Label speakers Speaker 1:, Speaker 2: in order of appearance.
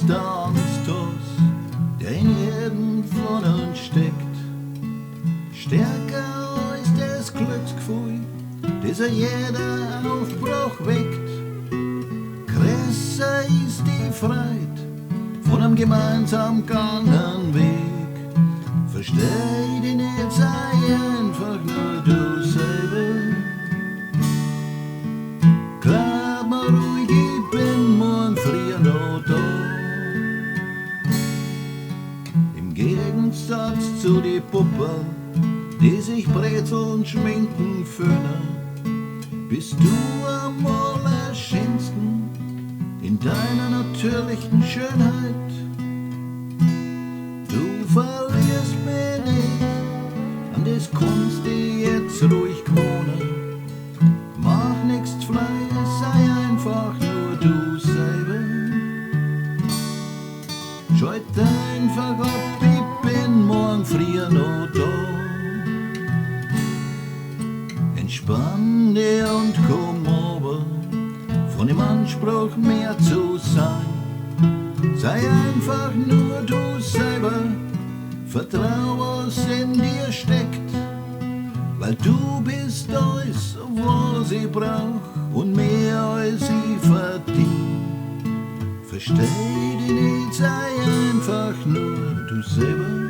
Speaker 1: dass der Angst hast, der in jedem von uns steckt. Stärker als das Glücksgefühl, das er jeder Aufbruch weckt. Größer ist die Freude von einem gemeinsam gangenen Weg. Versteh dich nicht, sei einfach nur du selber. Glaub mir ruhig, ich bin morgen früh noch da. Im Gegensatz zu die Puppe, die sich Brezeln schminken föhnen, bist du am allerschönsten in deiner natürlichen Schönheit. Du verlierst mich nicht, an das kannst du jetzt ruhig gewohnen. Mach nix Fleiß, sei einfach nur du selber. Schalt einfach ab, ich bin morgen früh noch da. Entspann dich und komm runter, von dem Anspruch mehr zu sein. Sei einfach nur du selber, vertrau, was in dir steckt, weil du bist alles, was ich brauch und mehr als ich verdien. Versteh dich nicht, sei einfach nur du selber.